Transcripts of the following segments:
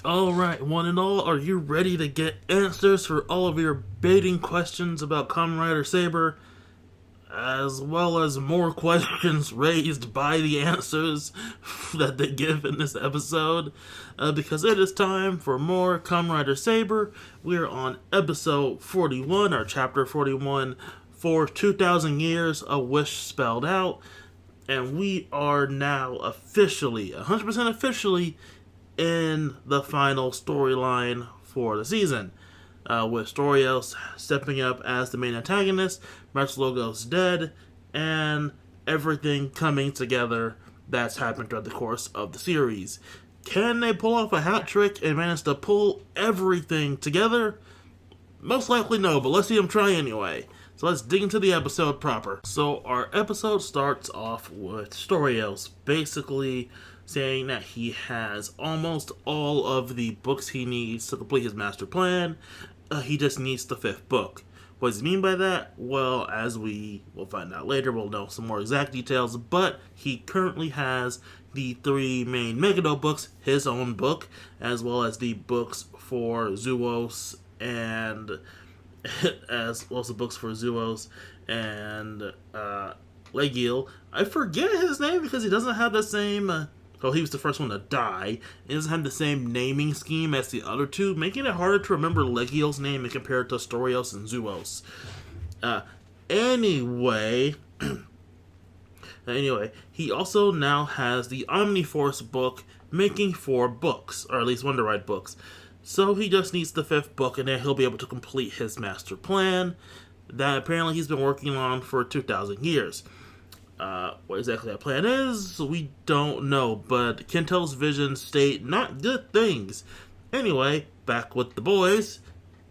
Alright, one and all, are you ready to get answers for all of your baiting questions about Kamen Rider Saber, as well as more questions raised by the answers that they give in this episode? Because it is time for more Kamen Rider Saber. We are on episode 41, or chapter 41, for 2,000 Years, A Wish Spelled Out. And we are now officially, 100% officially, in the final storyline for the season, with Storios stepping up as the main antagonist, March Logos dead, and everything coming together that's happened throughout the course of the series. Can they pull off a hat trick and manage to pull everything together? Most likely no, but let's see them try anyway. So let's dig into the episode proper. So our episode starts off with Storios basically saying that he has almost all of the books he needs to complete his master plan. He just needs the 5th book. What does he mean by that? Well, as we will find out later, we'll know some more exact details, but he currently has the 3 main Megado books, his own book, as well as the books for Zuos and as well as the books for Zuos and Legiel. I forget his name because he doesn't have the same well, he was the first one to die. It doesn't have the same naming scheme as the other two, making it harder to remember Legiel's name and compare it to Storios and Zuos. Anyway, he also now has the Omniforce book, making 4 books, or at least Wonder Ride books. So he just needs the 5th book, and then he'll be able to complete his master plan that apparently he's been working on for 2,000 years. What exactly that plan is, we don't know, but Kento's visions state not good things. Anyway, back with the boys,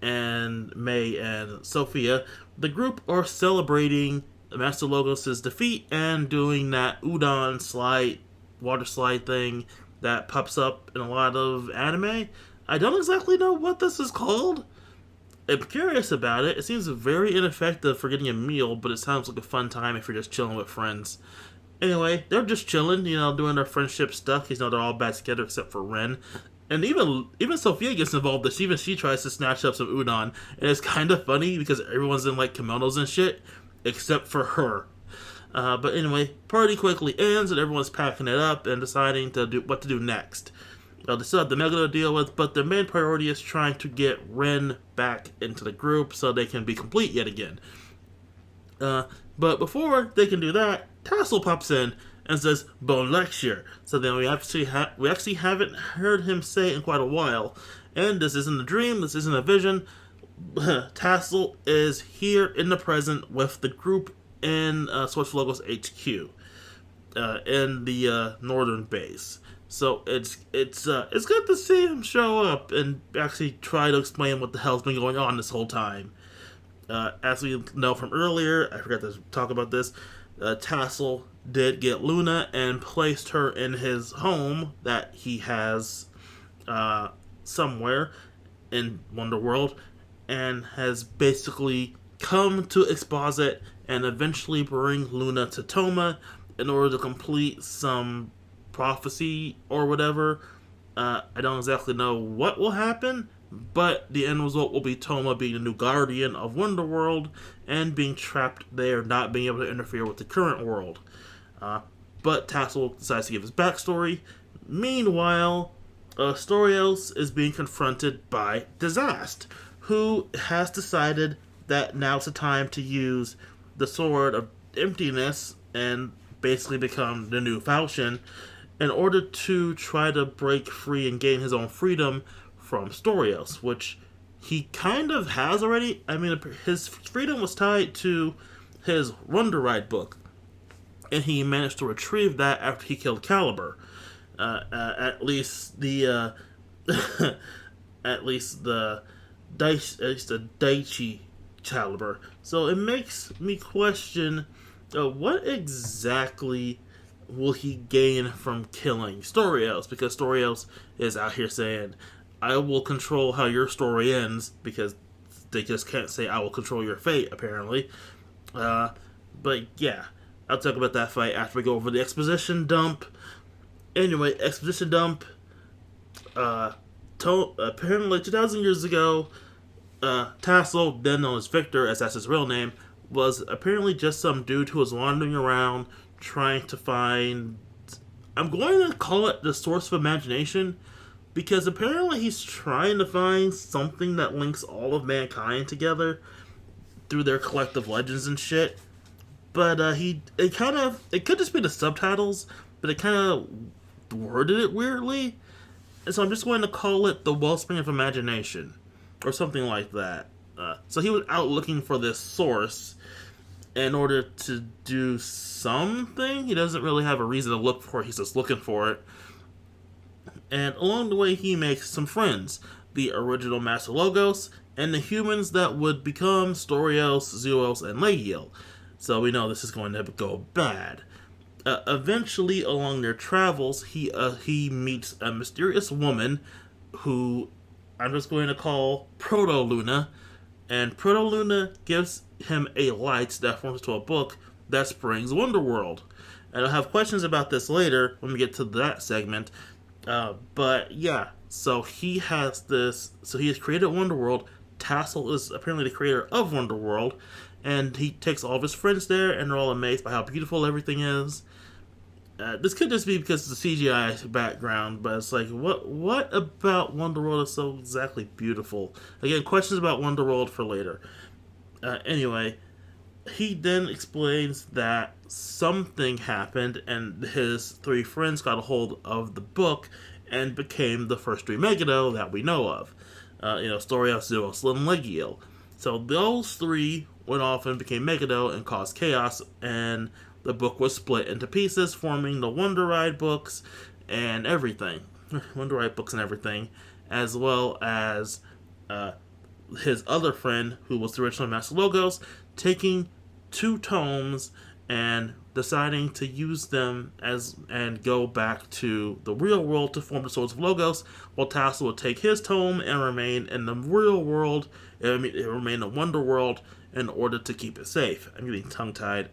and May and Sophia, the group are celebrating Master Logos' defeat and doing that udon slide, water slide thing that pops up in a lot of anime. I don't exactly know what this is called. I'm curious about it. It seems very ineffective for getting a meal, but it sounds like a fun time if you're just chilling with friends. Anyway, they're just chilling, doing their friendship stuff. They're all bad together except for Ren. And even Sophia gets involved. Even she tries to snatch up some udon. And it's kind of funny because everyone's in like kimonos and shit, except for her. But anyway, party quickly ends and everyone's packing it up and deciding what to do next. They still have the Megalo to deal with, but their main priority is trying to get Ren back into the group so they can be complete yet again. But before they can do that, Tassel pops in and says, "Bon lecture." So then we actually haven't heard him say in quite a while. And this isn't a dream, this isn't a vision. Tassel is here in the present with the group in Switch Logos HQ in the northern base. So it's good to see him show up and actually try to explain what the hell's been going on this whole time. As we know from earlier, I forgot to talk about this, Tassel did get Luna and placed her in his home that he has somewhere in Wonderworld, and has basically come to exposit and eventually bring Luna to Toma in order to complete some prophecy or whatever. I don't exactly know what will happen, but the end result will be Toma being the new guardian of Wonderworld and being trapped there, not being able to interfere with the current world. But Tassel decides to give his backstory. Meanwhile, Storios is being confronted by Disaster, who has decided that now's the time to use the Sword of Emptiness and basically become the new Falchion in order to try to break free and gain his own freedom from Storios, which he kind of has already. I mean, his freedom was tied to his Wonder Ride book, and he managed to retrieve that after he killed Caliber. At least the Daichi Caliber. So it makes me question what exactly will he gain from killing Storios? Because Storios is out here saying, "I will control how your story ends," because they just can't say, "I will control your fate," apparently. But yeah, I'll talk about that fight after we go over the exposition dump. Anyway, exposition dump. apparently 2,000 years ago, Tassel, then known as Victor, as that's his real name, was apparently just some dude who was wandering around trying to find. I'm going to call it the source of imagination, because apparently he's trying to find something that links all of mankind together through their collective legends and shit. But it could just be the subtitles, but it kind of worded it weirdly. And so I'm just going to call it the Wellspring of Imagination, or something like that. So he was out looking for this source in order to do something. He doesn't really have a reason to look for it, he's just looking for it. And along the way, he makes some friends. The original Master Logos, and the humans that would become Storios, Zuos, and Legiel. So we know this is going to go bad. Eventually, along their travels, he meets a mysterious woman who I'm just going to call Proto-Luna. And Proto-Luna gives him a light that forms into a book that springs Wonderworld. And I'll have questions about this later when we get to that segment. But yeah, so he has this. So he has created Wonderworld. Tassel is apparently the creator of Wonderworld, and he takes all of his friends there, and they're all amazed by how beautiful everything is. This could just be because of the CGI background, but it's like, what about Wonderworld is so exactly beautiful? Again, questions about Wonderworld for later. Anyway, he then explains that something happened, and his three friends got a hold of the book and became the first three Megiddo that we know of. Storios, Zuos, and Legiel. So those three went off and became Megiddo and caused chaos, and the book was split into pieces, forming the Wonder Ride books and everything. Wonder Ride books and everything, as well as his other friend, who was the original Master Logos, taking 2 tomes and deciding to use them and go back to the real world to form the Swords of Logos, while Tassel would take his tome and remain in the real world, remain in the Wonder World, in order to keep it safe. I'm getting tongue-tied.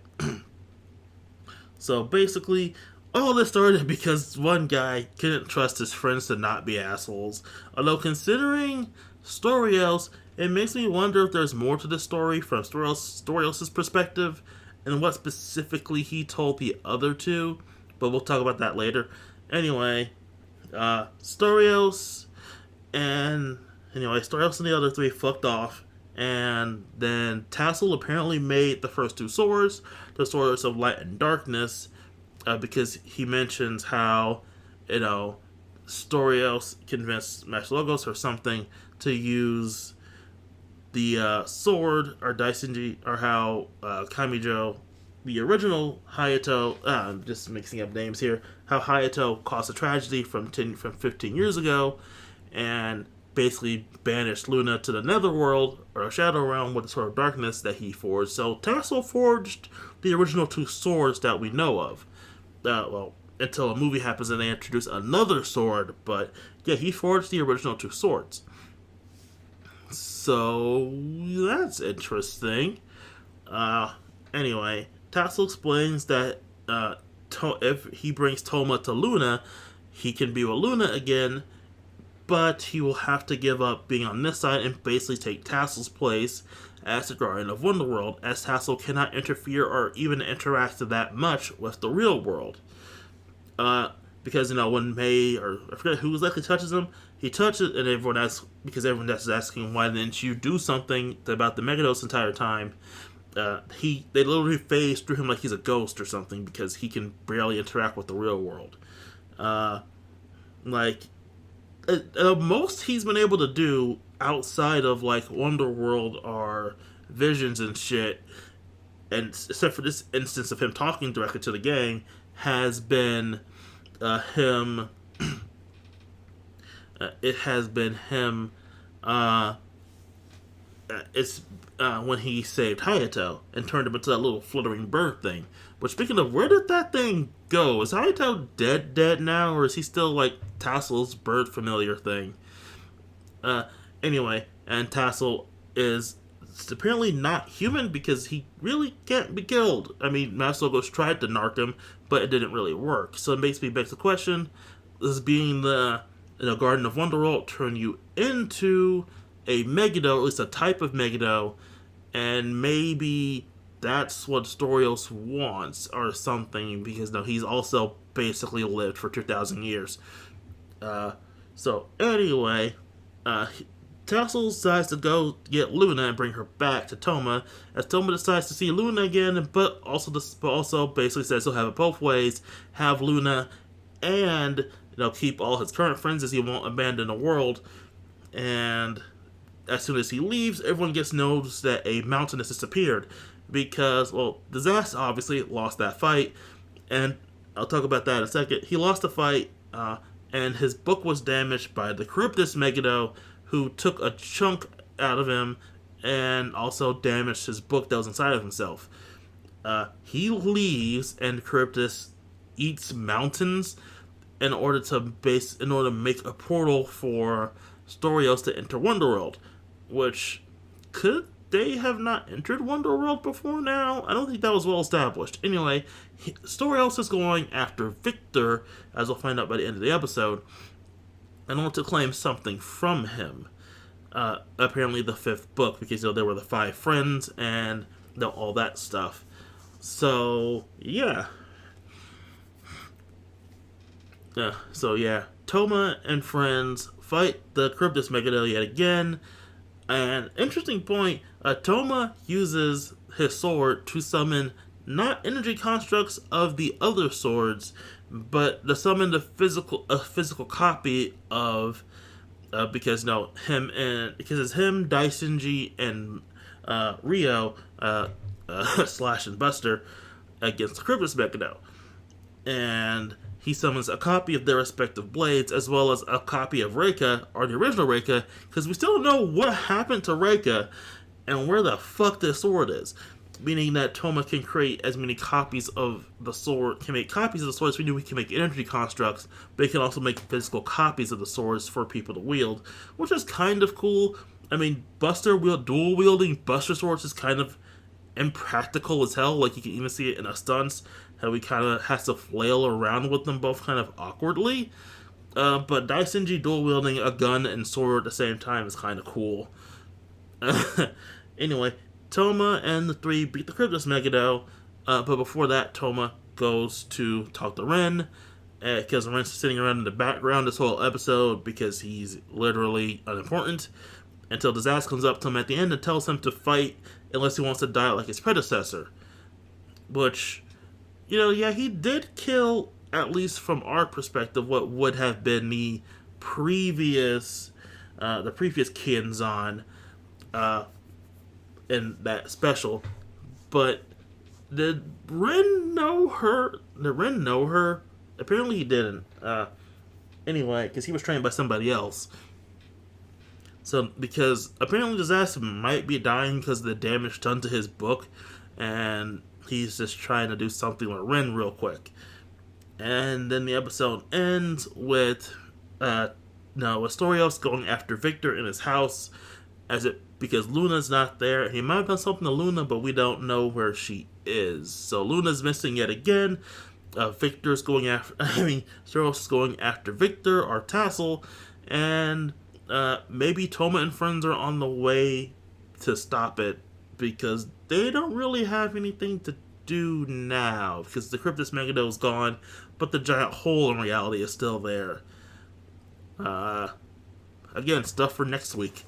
So basically, all this started because one guy couldn't trust his friends to not be assholes. Although considering Storios, it makes me wonder if there's more to the story from Storios' perspective, and what specifically he told the other two, but we'll talk about that later. Anyway, Storios and the other three fucked off, and then Tassel apparently made the first 2 swords, the Swords of Light and Darkness, because he mentions how, Storios convinced Master Logos or something to use the sword, or Daishinji, or how Kamijo, the original Hayato, I'm just mixing up names here, how Hayato caused a tragedy from 15 years ago, and basically banished Luna to the Netherworld, or Shadow Realm, with the Sword of Darkness that he forged. So Tassel forged the original 2 swords that we know of. Until a movie happens and they introduce another sword, but yeah, he forged the original 2 swords. So that's interesting. Anyway, Tassel explains that if he brings Toma to Luna, he can be with Luna again, but he will have to give up being on this side and basically take Tassel's place as the Guardian of Wonderworld, as Tassel cannot interfere or even interact that much with the real world. Because, when May, or I forget who exactly touches him, he touches, and everyone asks, because everyone is asking, why didn't you do something about the Megiddo this entire time? They literally phase through him like he's a ghost or something, because he can barely interact with the real world. Most he's been able to do outside of, Wonderworld are visions and shit, and except for this instance of him talking directly to the gang, has been him. It has been him. It's when he saved Hayato and turned him into that little fluttering bird thing. But speaking of, where did that thing go? Is Hayato dead now, or is he still Tassel's bird familiar thing? Anyway, and Tassel is apparently not human because he really can't be killed. I mean, Master Logos tried to narc him, but it didn't really work. So it makes me back the question: this being the in a Garden of Wonderworld turn you into a Megiddo, at least a type of Megiddo, and maybe that's what Storios wants or something, because no, he's also basically lived for 2,000 years. So anyway, Tassel decides to go get Luna and bring her back to Toma, as Toma decides to see Luna again, but also basically says he'll have it both ways, have Luna and keep all his current friends, as he won't abandon the world. And as soon as he leaves, everyone gets noticed that a mountain has disappeared, because, well, Disaster obviously lost that fight, and I'll talk about that in a second. He lost the fight, and his book was damaged by the Charybdis Megiddo, who took a chunk out of him and also damaged his book that was inside of himself. He leaves, and Charybdis eats mountains in order to make a portal for Storios to enter Wonderworld, which could they have not entered Wonderworld before now? I don't think that was well established. Anyway, Storios is going after Victor, as we'll find out by the end of the episode, and want to claim something from him. Apparently the fifth book, because there were the 5 friends and all that stuff. So yeah. Toma and friends fight the Charybdis Megiddo yet again. And interesting point, Toma uses his sword to summon not energy constructs of the other swords, but to summon a physical copy of because it's him, Daisenji, and Rio Slash and Buster against the Charybdis Megiddo, and he summons a copy of their respective blades, as well as a copy of Reika, or the original Reika, because we still don't know what happened to Reika and where the fuck this sword is. Meaning that Toma can create as many copies of the sword, can make copies of the swords. We knew we can make energy constructs, but he can also make physical copies of the swords for people to wield, which is kind of cool. I mean, dual wielding Buster swords is kind of impractical as hell. Like, you can even see it in a stunts, how he kind of has to flail around with them both kind of awkwardly. But Daisenji dual wielding a gun and sword at the same time is kind of cool. Anyway, Toma and the 3 beat the Charybdis Megiddo, but before that, Toma goes to talk to Ren, because Ren's sitting around in the background this whole episode because he's literally unimportant, until Disaster comes up to him at the end and tells him to fight unless he wants to die like his predecessor. Which, he did kill, at least from our perspective, what would have been the previous Kienzan, in that special. But did Ren know her? Apparently he didn't. Anyway, because he was trained by somebody else. So, because apparently Disaster might be dying because of the damage done to his book, and he's just trying to do something with Ren real quick. And then the episode ends with Storios going after Victor in his house, because Luna's not there. He might have done something to Luna, but we don't know where she is. So Luna's missing yet again. Storios is going after Victor or Tassel, and maybe Toma and friends are on the way to stop it, because they don't really have anything to do now, because the Charybdis Megiddo is gone, but the giant hole in reality is still there. Again, stuff for next week.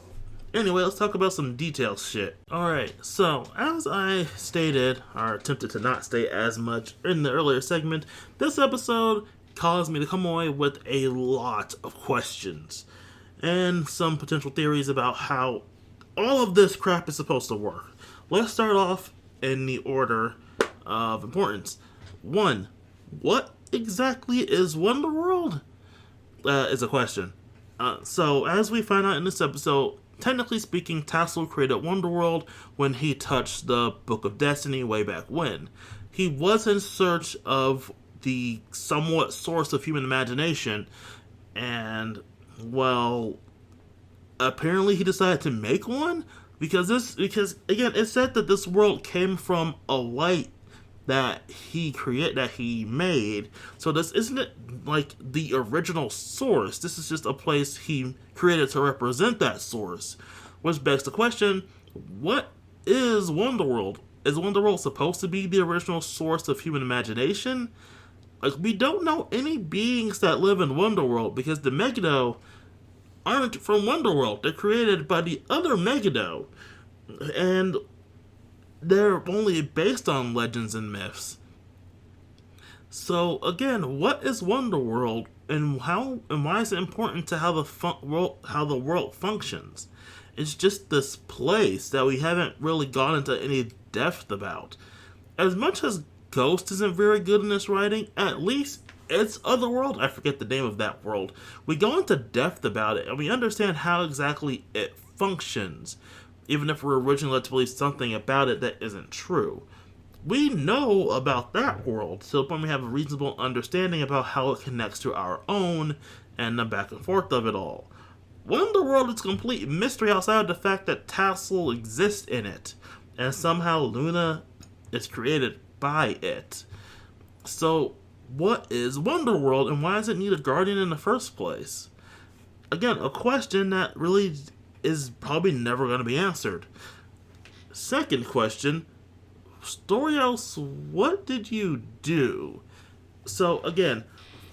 Anyway, let's talk about some details shit. Alright, so as I stated, or attempted to not state as much in the earlier segment, this episode caused me to come away with a lot of questions and some potential theories about how all of this crap is supposed to work. Let's start off in the order of importance. 1. What exactly is Wonderworld? Is a question. So, as we find out in this episode, technically speaking, Tassel created Wonderworld when he touched the Book of Destiny way back when. He was in search of the somewhat source of human imagination, and, well, apparently he decided to make one, because again, it said that this world came from a light that he made. So this isn't it like the original source. This is just a place he created to represent that source. Which begs the question, what is Wonderworld? Is Wonderworld supposed to be the original source of human imagination? Like, we don't know any beings that live in Wonderworld because the Megiddo aren't from Wonderworld. They're created by the other Megiddo. And they're only based on legends and myths. So again, what is Wonderworld, and why is it important to how the world functions? It's just this place that we haven't really gone into any depth about. As much as Ghost isn't very good in this writing, at least it's Otherworld. I forget the name of that world. We go into depth about it, and we understand how exactly it functions, even if we're originally led to believe something about it that isn't true. We know about that world, so when we have a reasonable understanding about how it connects to our own, and the back and forth of it all. Wonderworld is complete mystery outside of the fact that Tassel exists in it, and somehow Luna is created by it. So, what is Wonderworld, and why does it need a guardian in the first place? Again, a question that really is probably never going to be answered. Second question, Storios, what did you do? So again,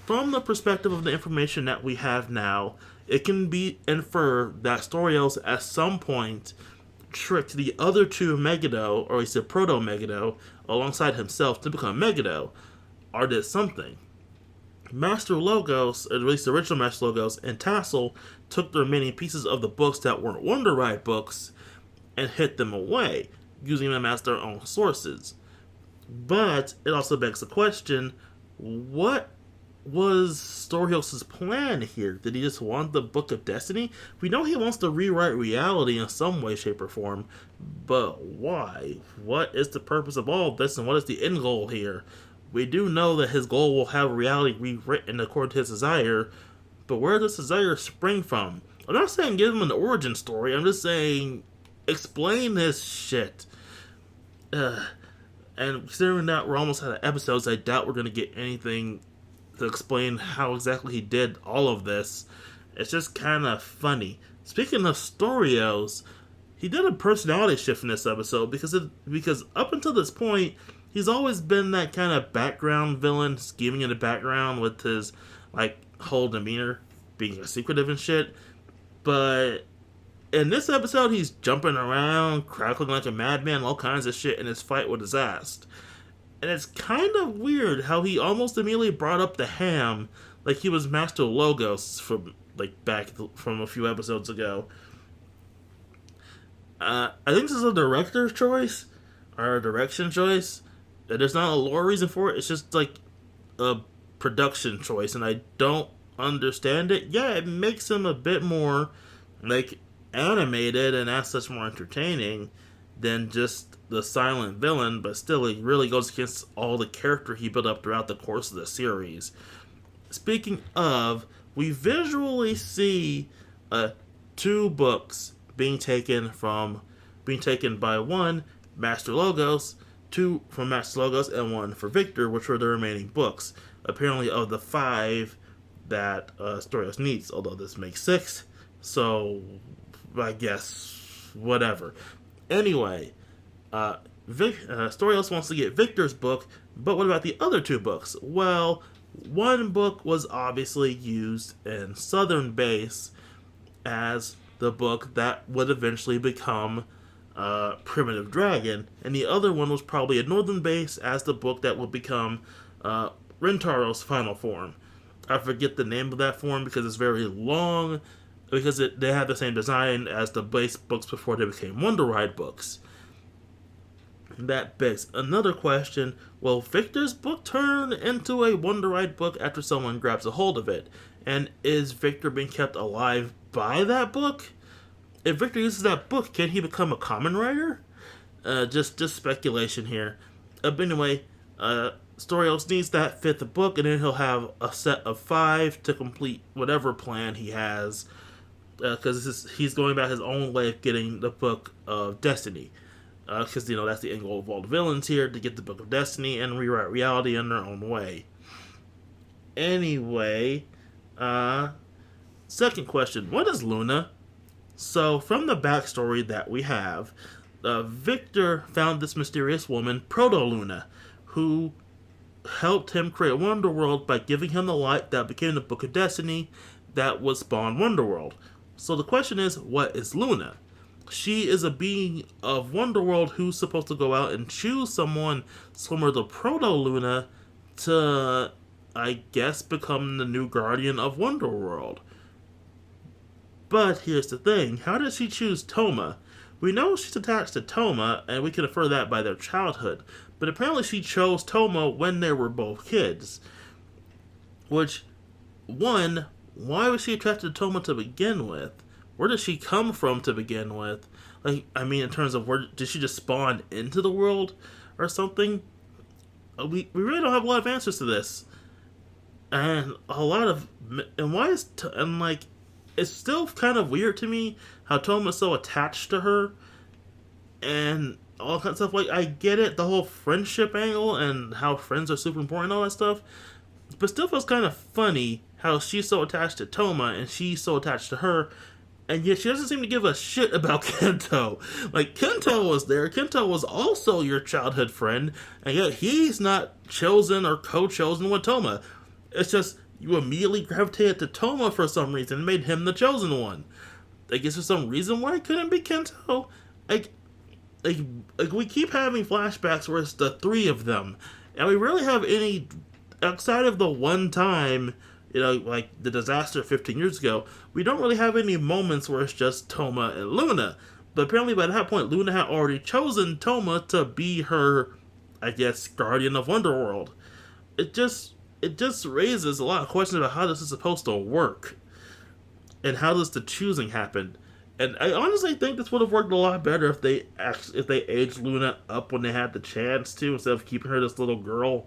from the perspective of the information that we have now, it can be inferred that Storios at some point tricked the other two Megiddo, or at least the Proto-Megiddo, alongside himself to become Megiddo, or did something. Master Logos, or at least the original Master Logos, and Tassel took the remaining pieces of the books that weren't Wonder Ride books and hid them away, using them as their own sources. But it also begs the question, what was Storios' plan here? Did he just want the Book of Destiny? We know he wants to rewrite reality in some way, shape, or form, but why? What is the purpose of all of this, and what is the end goal here? We do know that his goal will have reality rewritten according to his desire, but where does desire spring from? I'm not saying give him an origin story, I'm just saying explain this shit. And considering that we're almost out of episodes, I doubt we're going to get anything to explain how exactly he did all of this. It's just kind of funny. Speaking of Storios, he did a personality shift in this episode because up until this point, he's always been that kind of background villain, scheming in the background with his whole demeanor, being secretive and shit. But in this episode, he's jumping around, crackling like a madman, all kinds of shit in his fight with his ass. And it's kind of weird how he almost immediately brought up the ham like he was Master Logos from back from a few episodes ago. I think this is a director's choice or a direction choice. There's not a lore reason for it. It's just a production choice, and I don't understand it. Yeah, it makes him a bit more animated and as such more entertaining than just the silent villain, but still it really goes against all the character he built up throughout the course of the series. Speaking of, we visually see two books being taken by one Master Logos, two from Master Logos, and one for Victor, which were the remaining books, apparently of the 5 that Storios needs, although this makes 6, so I guess whatever. Anyway, Storios wants to get Victor's book, but what about the other 2 books? Well, one book was obviously used in Southern Base as the book that would eventually become Primitive Dragon, and the other one was probably at Northern Base as the book that would become Rintaro's final form. I forget the name of that form because it's very long, because they had the same design as the base books before they became Wonder Ride books. That begs another question. Will Victor's book turn into a Wonder Ride book after someone grabs a hold of it? And is Victor being kept alive by that book? If Victor uses that book, can he become a Kamen Rider? Just speculation here. But anyway, Storios needs that 5th book, and then he'll have a set of 5 to complete whatever plan he has, because he's going about his own way of getting the Book of Destiny. because that's the end goal of all the villains here, to get the Book of Destiny and rewrite reality in their own way. Anyway, second question: what is Luna? So, from the backstory that we have, Victor found this mysterious woman, Proto-Luna, who helped him create Wonderworld by giving him the light that became the Book of Destiny that would spawn Wonderworld. So the question is, what is Luna? She is a being of Wonderworld who's supposed to go out and choose someone similar to Proto-Luna to, I guess, become the new guardian of Wonderworld. But here's the thing, how did she choose Toma? We know she's attached to Toma, and we can infer that by their childhood, but apparently she chose Toma when they were both kids. Which, one, why was she attracted to Toma to begin with? Where did she come from to begin with? In terms of where did she just spawn into the world or something? We really don't have a lot of answers to this. And it's still kind of weird to me how Toma's so attached to her and all kinds of stuff. I get it, the whole friendship angle and how friends are super important and all that stuff, but still feels kind of funny how she's so attached to Toma and she's so attached to her, and yet she doesn't seem to give a shit about Kento. Kento was there. Kento was also your childhood friend, and yet he's not chosen or co-chosen with Toma. It's just you immediately gravitated to Toma for some reason and made him the chosen one. Is there some reason why it couldn't be Kento? We keep having flashbacks where it's the three of them, and we rarely have any, outside of the one time, the disaster 15 years ago, we don't really have any moments where it's just Toma and Luna. But apparently by that point, Luna had already chosen Toma to be her, I guess, guardian of Wonderworld. It just raises a lot of questions about how this is supposed to work. And how does the choosing happen? And I honestly think this would have worked a lot better if they aged Luna up when they had the chance to, instead of keeping her this little girl.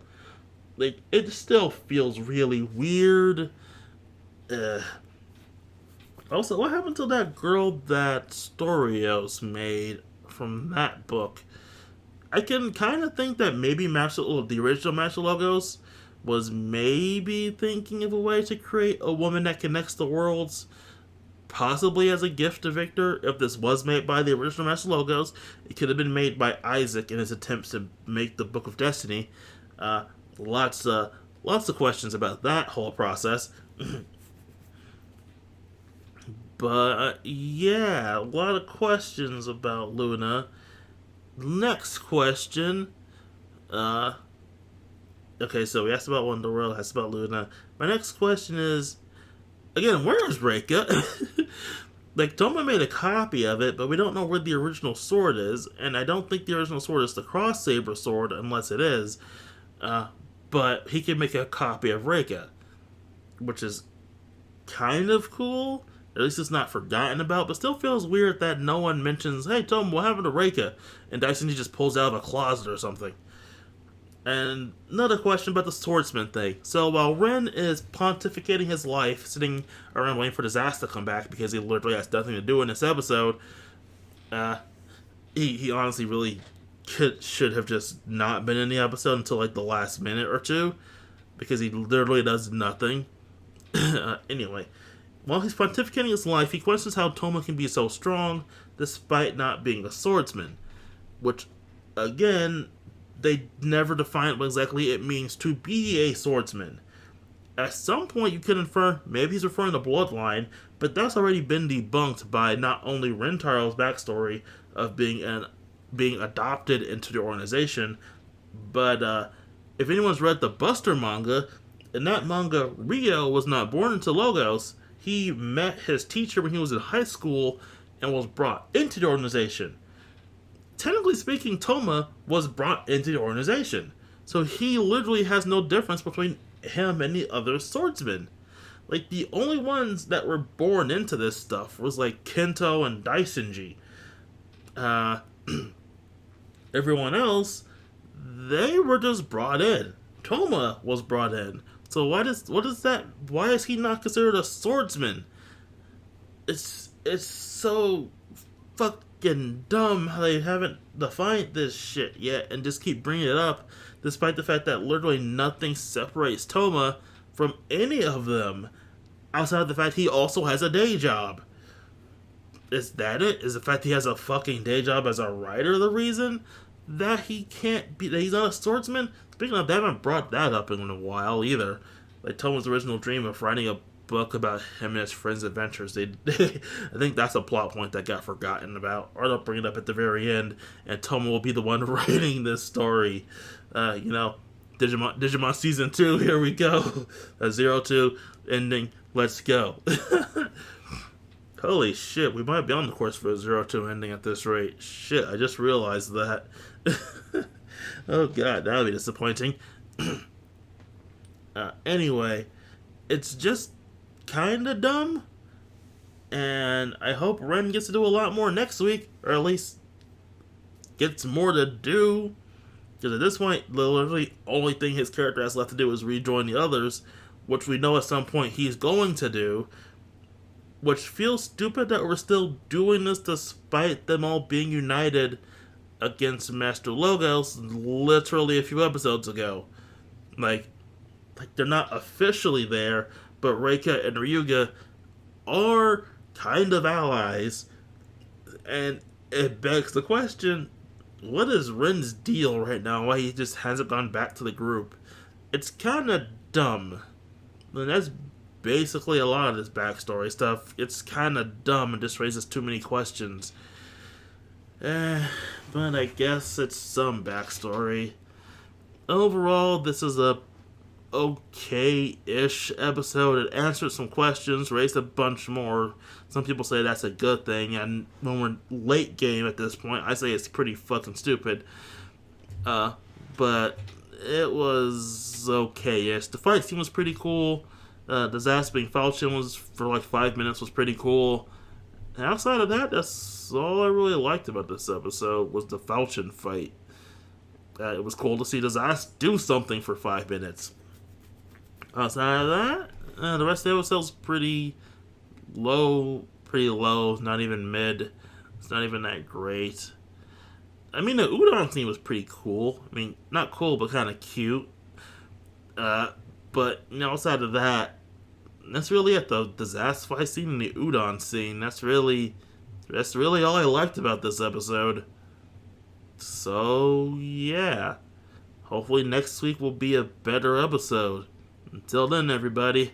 It still feels really weird. Also, what happened to that girl that Storios made from that book? I can kind of think that maybe the original Master Logos was maybe thinking of a way to create a woman that connects the worlds, possibly as a gift to Victor. If this was made by the original Master Logos, it could have been made by Isaac in his attempts to make the Book of Destiny. Lots of questions about that whole process. But yeah, a lot of questions about Luna. Next question. Okay, so we asked about Wonderworld, asked about Luna. My next question is, again, where is Reika? Toma made a copy of it, but we don't know where the original sword is, and I don't think the original sword is the Cross Saber sword, unless it is. But he can make a copy of Reika, which is kind of cool. At least it's not forgotten about, but still feels weird that no one mentions, hey, Tom, what happened to Reika? And Dyson just pulls out of a closet or something. And another question about the swordsman thing. So while Ren is pontificating his life, sitting around waiting for disaster to come back because he literally has nothing to do in this episode, he honestly really should have just not been in the episode until the last minute or two, because he literally does nothing. Anyway, while he's pontificating his life, he questions how Toma can be so strong despite not being a swordsman, which, again, they never define what exactly it means to be a swordsman. At some point you could infer maybe he's referring to bloodline, but that's already been debunked by not only Rintaro's backstory of being adopted into the organization, but if anyone's read the Buster manga, in that manga, Rio was not born into Logos. He met his teacher when he was in high school and was brought into the organization. Technically speaking, Toma was brought into the organization, so he literally has no difference between him and the other swordsmen. The only ones that were born into this stuff was Kento and Daisenji. Everyone else, they were just brought in. Toma was brought in. So why is he not considered a swordsman? It's so fucked fucking dumb how they haven't defined this shit yet and just keep bringing it up, despite the fact that literally nothing separates Toma from any of them, outside of the fact he also has a day job. Is that it? Is the fact he has a fucking day job as a writer the reason that he can't be, that he's not a swordsman? Speaking of, they haven't brought that up in a while either. Like Toma's original dream of writing a book about him and his friends' adventures. I think that's a plot point that got forgotten about, or they'll bring it up at the very end, and Toma will be the one writing this story. Digimon season 2. Here we go. 02 ending. Let's go. Holy shit, we might be on the course for a 02 ending at this rate. Shit, I just realized that. Oh god, that would be disappointing. Anyway, it's just kinda dumb. And I hope Ren gets to do a lot more next week, or at least gets more to do. Because at this point, the literally only thing his character has left to do is rejoin the others, which we know at some point he's going to do. Which feels stupid that we're still doing this despite them all being united against Master Logos literally a few episodes ago. Like they're not officially there, but Reika and Ryuga are kind of allies. And it begs the question, what is Ren's deal right now? Why he just hasn't gone back to the group? It's kind of dumb. And that's basically a lot of this backstory stuff. It's kind of dumb and just raises too many questions. But I guess it's some backstory. Overall, this is a okay-ish episode. It answered some questions, raised a bunch more. Some people say that's a good thing, and when we're late game at this point, I say it's pretty fucking stupid. But it was okay-ish. The fight scene was pretty cool. The Zas being Falchion was for like 5 minutes was pretty cool. And outside of that, that's all I really liked about this episode was the Falchion fight. It was cool to see the Zas do something for 5 minutes. Outside of that, the rest of the episode's pretty low, not even mid. It's not even that great. I mean, the Udon scene was pretty cool. I mean, not cool, but kind of cute. But, outside of that, that's really it. The Zas fight scene and the Udon scene. That's really all I liked about this episode. So, yeah. Hopefully next week will be a better episode. Until then, everybody.